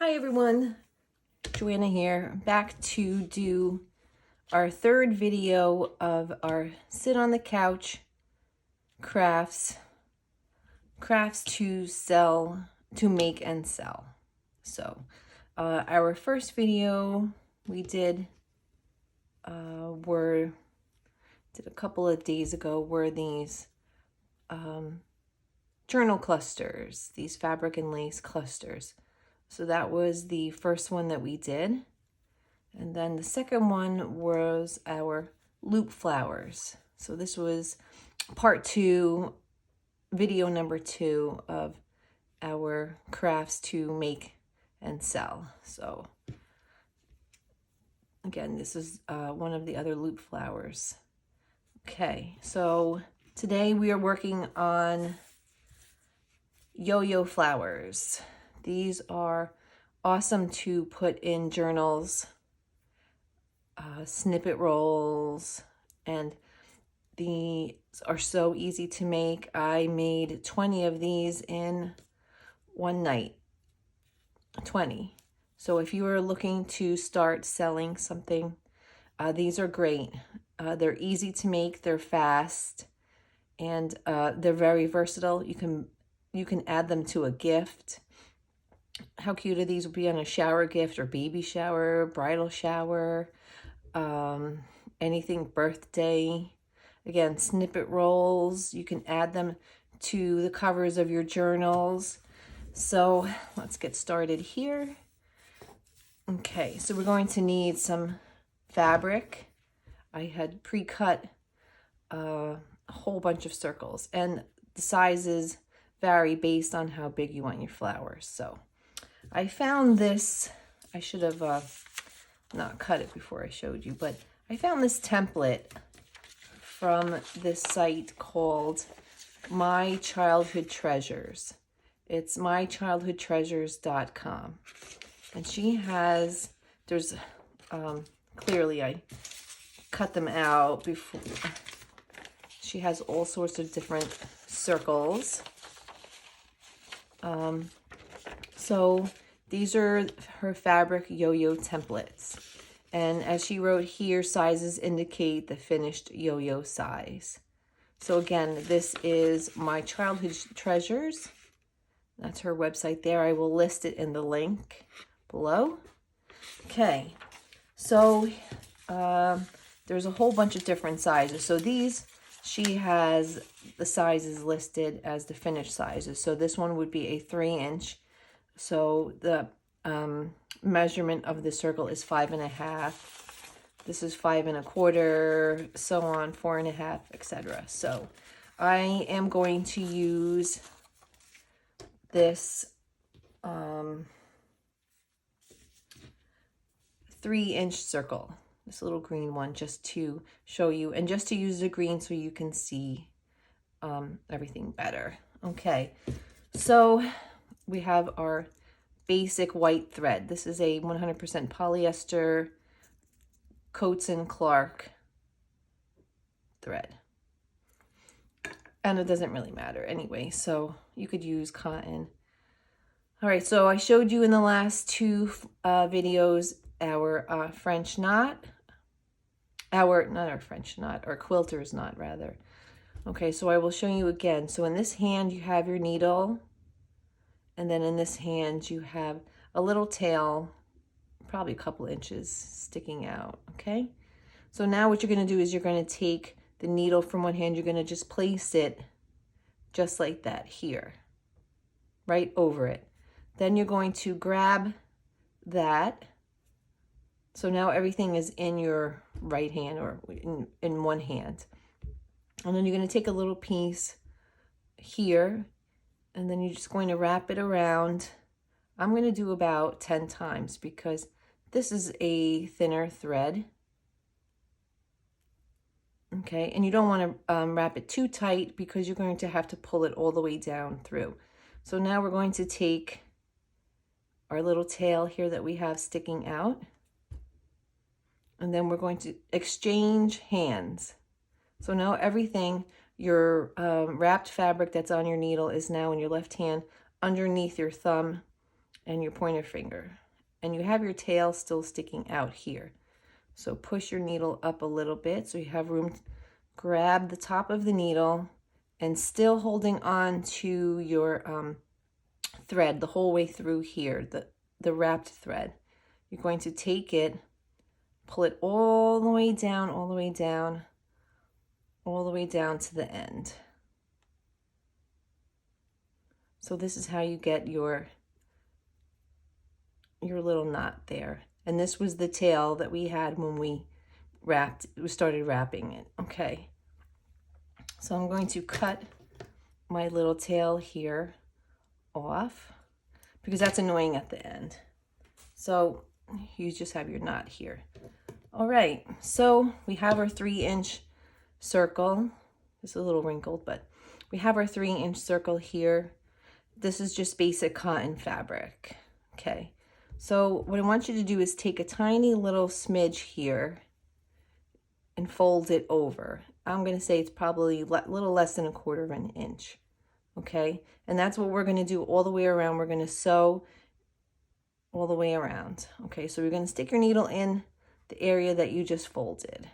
Hi everyone, Joanna here, back to do our third video of our sit on the couch crafts to sell, to make and sell. So our first video we did a couple of days ago were these journal clusters, these fabric and lace clusters. So that was the first one that we did. And then the second one was our loop flowers. So this was part 2, video number 2 of our crafts to make and sell. So again, this is one of the other loop flowers. Okay, so today we are working on yo-yo flowers. These are awesome to put in journals, snippet rolls, and these are so easy to make. I made 20 of these in one night, 20. So if you are looking to start selling something, these are great. They're easy to make, they're fast, and they're very versatile. You can add them to a gift. How cute are these? Would be on a shower gift or baby shower, bridal shower, anything birthday. Again, snippet rolls, you can add them to the covers of your journals. So let's get started here. Okay, so we're going to need some fabric. I had pre-cut a whole bunch of circles, and the sizes vary based on how big you want your flowers. So I found this, I should have not cut it before I showed you, but I found this template from this site called My Childhood Treasures. It's mychildhoodtreasures.com. And she has, there's, clearly I cut them out before. She has all sorts of different circles. So these are her fabric yo-yo templates. And as she wrote here, sizes indicate the finished yo-yo size. So again, this is My Childhood Treasures. That's her website there. I will list it in the link below. Okay, so there's a whole bunch of different sizes. So these, she has the sizes listed as the finished sizes. So this one would be a 3-inch. So the measurement of the circle is 5.5. This is 5 1/4, so on, 4.5, etc. So I am going to use this 3-inch circle, this little green one, just to show you, and just to use the green so you can see everything better. Okay, so we have our basic white thread. This is a 100% polyester Coats and Clark thread. And it doesn't really matter anyway, so you could use cotton. All right, so I showed you in the last 2 videos our French knot, not our French knot, our quilter's knot rather. Okay, so I will show you again. So in this hand you have your needle, and then in this hand you have a little tail, probably a couple inches sticking out, okay? So now what you're gonna do is you're gonna take the needle from one hand, you're gonna just place it just like that here, right over it. Then you're going to grab that. So now everything is in your right hand, or in one hand. And then you're going to take a little piece here, and then you're just going to wrap it around. I'm going to do about 10 times because this is a thinner thread. Okay, and you don't want to wrap it too tight because you're going to have to pull it all the way down through. So now we're going to take our little tail here that we have sticking out, and then we're going to exchange hands. So now everything, your wrapped fabric that's on your needle is now in your left hand underneath your thumb and your pointer finger. And you have your tail still sticking out here. So push your needle up a little bit so you have room. Grab the top of the needle and still holding on to your thread the whole way through here, the wrapped thread. You're going to take it, pull it all the way down, all the way down, all the way down to the end. So this is how you get your little knot there. And this was the tail that we had when we started wrapping it. Okay. So I'm going to cut my little tail here off because that's annoying at the end. So you just have your knot here. All right, so we have our 3-inch circle. It's a little wrinkled, but we have our 3-inch circle here. This is just basic cotton fabric. Okay, so what I want you to do is take a tiny little smidge here and fold it over. I'm going to say it's probably a little less than 1/4 of an inch. Okay, and that's what we're going to do all the way around. We're going to sew all the way around. Okay, so we're going to stick your needle in the area that you just folded,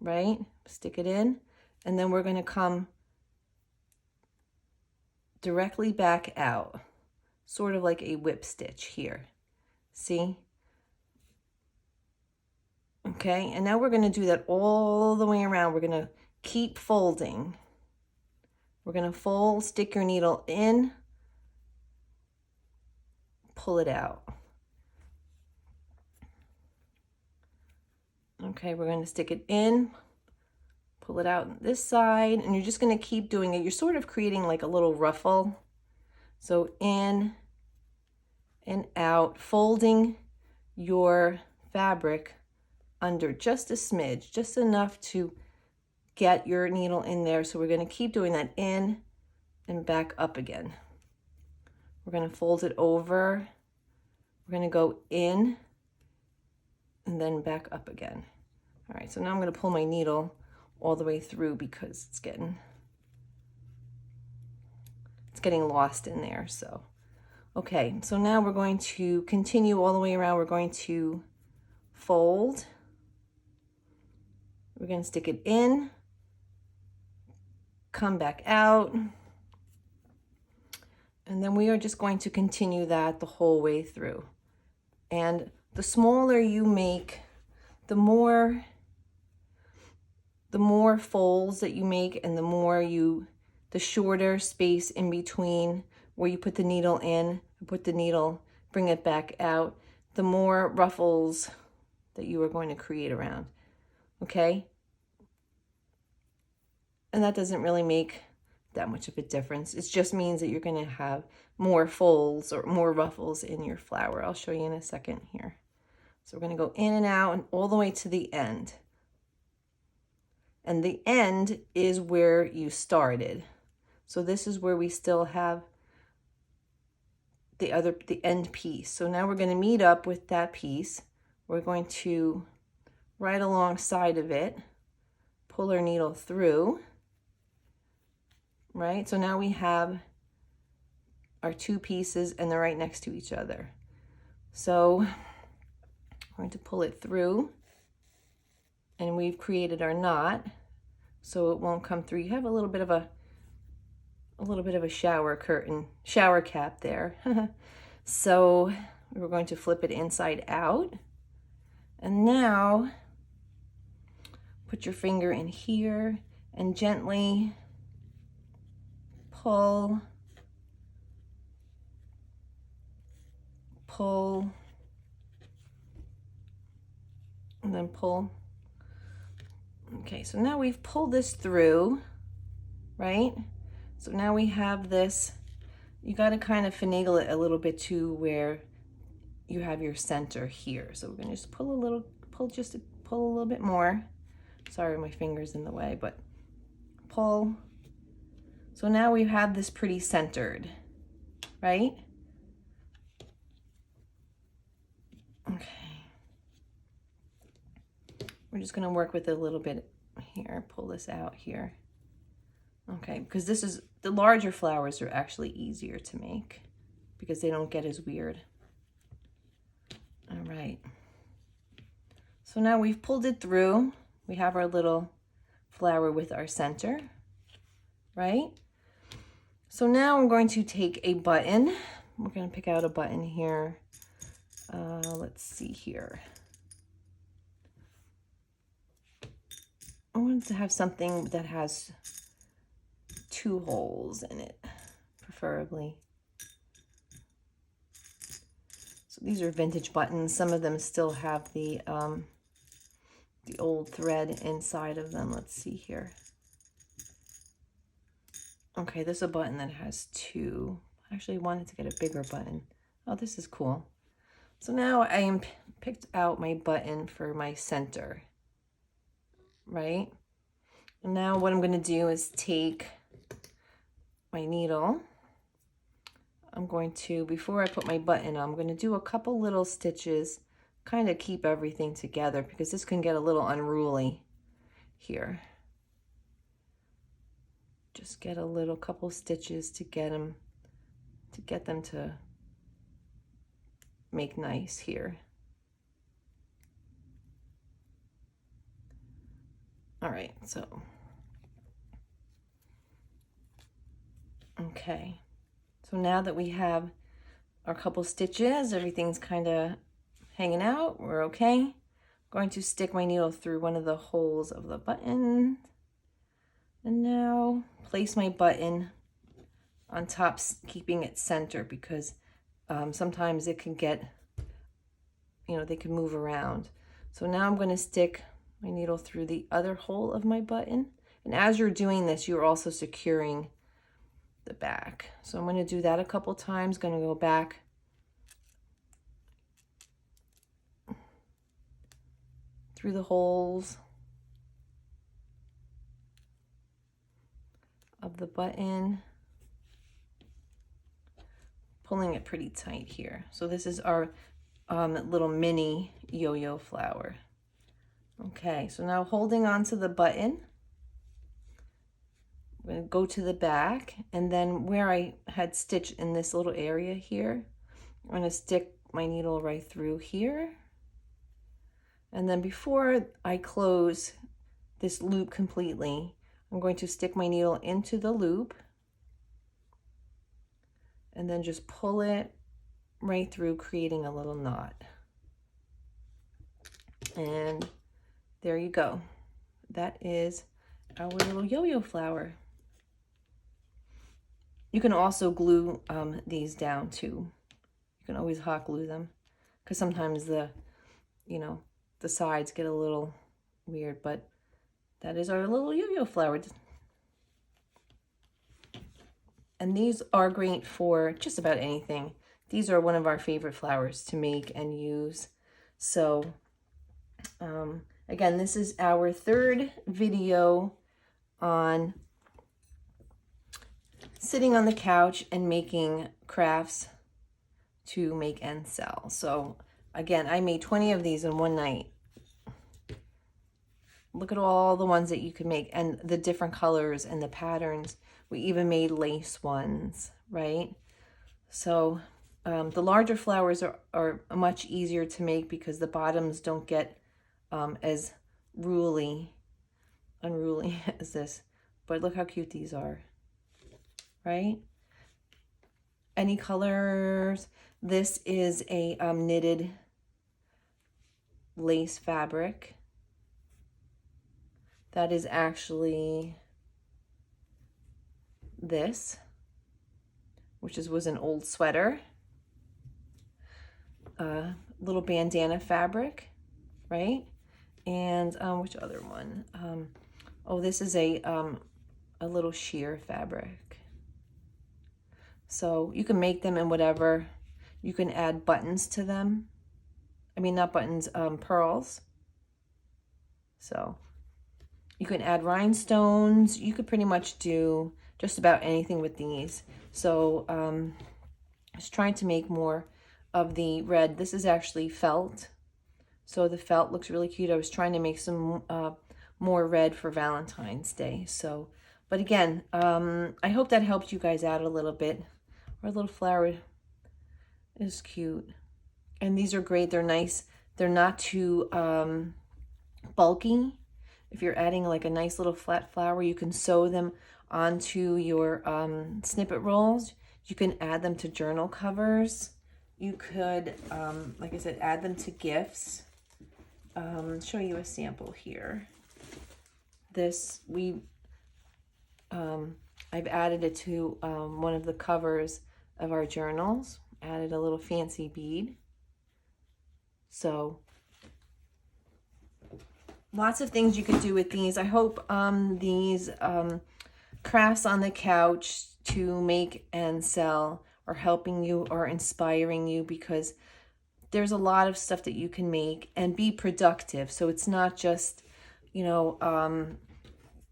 right? Stick it in, and then we're going to come directly back out, sort of like a whip stitch here. See? Okay, and now we're going to do that all the way around. We're going to keep folding. We're going to fold, stick your needle in, pull it out. Okay, we're going to stick it in, pull it out on this side, and you're just going to keep doing it. You're sort of creating like a little ruffle. So in and out, folding your fabric under just a smidge, just enough to get your needle in there. So we're going to keep doing that in and back up again. We're going to fold it over. We're going to go in and then back up again. All right, so now I'm going to pull my needle all the way through because it's getting lost in there. So, okay, so now we're going to continue all the way around. We're going to fold. We're going to stick it in, come back out, and then we are just going to continue that the whole way through. And the smaller you make, the more folds that you make, and the shorter space in between where you put the needle in, put the needle, bring it back out, the more ruffles that you are going to create around. Okay? And that doesn't really make that much of a difference. It just means that you're going to have more folds or more ruffles in your flower. I'll show you in a second here. So we're going to go in and out and all the way to the end. And the end is where you started. So this is where we still have the end piece. So now we're going to meet up with that piece. We're going to, right alongside of it, pull our needle through. Right? So now we have our two pieces and they're right next to each other. So I'm going to pull it through and we've created our knot so it won't come through. You have a little bit of a shower cap there. So we're going to flip it inside out. And now put your finger in here and gently pull, and then pull. Okay, so now we've pulled this through, right? So now we have this. You got to kind of finagle it a little bit to where you have your center here. So we're going to just pull a little bit more. Sorry, my finger's in the way, but pull. So now we have this pretty centered, right? Okay. We're just going to work with it a little bit here. Pull this out here. Okay, because the larger flowers are actually easier to make. because they don't get as weird. All right. So now we've pulled it through. We have our little flower with our center, right? So now I'm going to take a button. We're going to pick out a button here. Let's see here. I wanted to have something that has 2 holes in it, preferably. So these are vintage buttons. Some of them still have the old thread inside of them. Let's see here. Okay, this is a button that has 2. I actually wanted to get a bigger button. Oh, this is cool. So now I am picked out my button for my center, right? And now what I'm going to do is take my needle. I'm going to, before I put my button on, I'm going to do a couple little stitches, kind of keep everything together because this can get a little unruly here. Just get a little couple stitches to get them to make nice here. All right, so okay. So now that we have our couple stitches, everything's kind of hanging out, we're okay. I'm going to stick my needle through one of the holes of the button. And now place my button on top, keeping it center because sometimes it can get, they can move around. So now I'm going to stick my needle through the other hole of my button. And as you're doing this, you're also securing the back. So I'm going to do that a couple times. Going to go back through the holes of the button, pulling it pretty tight here. So this is our little mini yo-yo flower. Okay, so now holding on to the button, I'm going to go to the back, and then where I had stitched in this little area here, I'm going to stick my needle right through here. And then before I close this loop completely, I'm going to stick my needle into the loop and then just pull it right through, creating a little knot. And there you go. That is our little yo-yo flower. You can also glue these down too. You can always hot glue them because sometimes the sides get a little weird, but that is our little yo-yo flower. And these are great for just about anything. These are one of our favorite flowers to make and use. So again, this is our 3rd video on sitting on the couch and making crafts to make and sell. So again, I made 20 of these in one night. Look at all the ones that you can make and the different colors and the patterns. We even made lace ones, right? So the larger flowers are much easier to make because the bottoms don't get as unruly as this. But look how cute these are, right? Any colors. This is a knitted lace fabric. That is actually this, which was an old sweater. Little bandana fabric, right? And which other one? Oh, this is a little sheer fabric. So you can make them in whatever. You can add buttons to them. I mean, not buttons, pearls. So you can add rhinestones. You could pretty much do just about anything with these. So I was trying to make more of the red. This is actually felt. So the felt looks really cute. I was trying to make some more red for Valentine's Day. So, but again, I hope that helped you guys out a little bit. Our little flower It's cute. And these are great. They're nice. They're not too bulky. If you're adding like a nice little flat flower, you can sew them onto your snippet rolls. You can add them to journal covers. You could, like I said, add them to gifts. Show you a sample here. This, I've added it to one of the covers of our journals. Added a little fancy bead. So lots of things you could do with these. I hope these crafts on the couch to make and sell are helping you or inspiring you, because there's a lot of stuff that you can make and be productive. So it's not just, you know,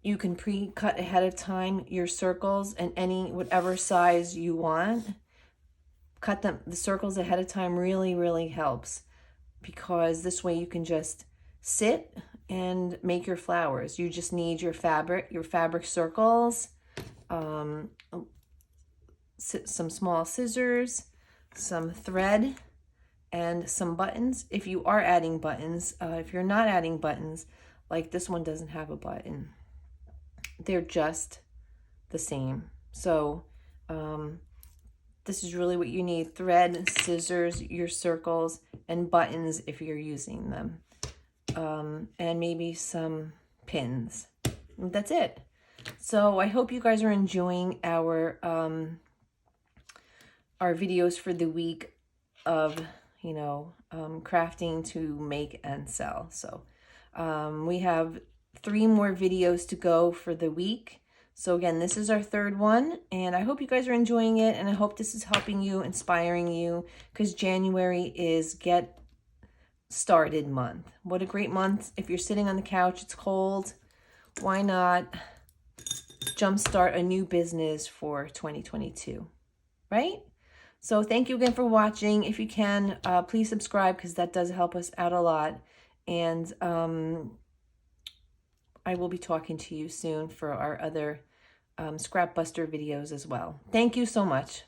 you can pre-cut ahead of time your circles and whatever size you want. Cut the circles ahead of time really, really helps, because this way you can just sit and make your flowers. You just need your fabric circles, some small scissors, some thread, and some buttons. If you are adding buttons, if you're not adding buttons, like this one doesn't have a button. They're just the same. So this is really what you need: thread, scissors, your circles, and buttons if you're using them. And maybe some pins. That's it. So I hope you guys are enjoying our videos for the week of, you know, crafting to make and sell. So we have 3 more videos to go for the week. So again, this is our 3rd one, and I hope you guys are enjoying it, and I hope this is helping you, inspiring you, because January is Get Started month. What a great month. If you're sitting on the couch, it's cold, why not jumpstart a new business for 2022, right? So thank you again for watching. If you can, please subscribe, because that does help us out a lot. And I will be talking to you soon for our other Scrapbuster videos as well. Thank you so much.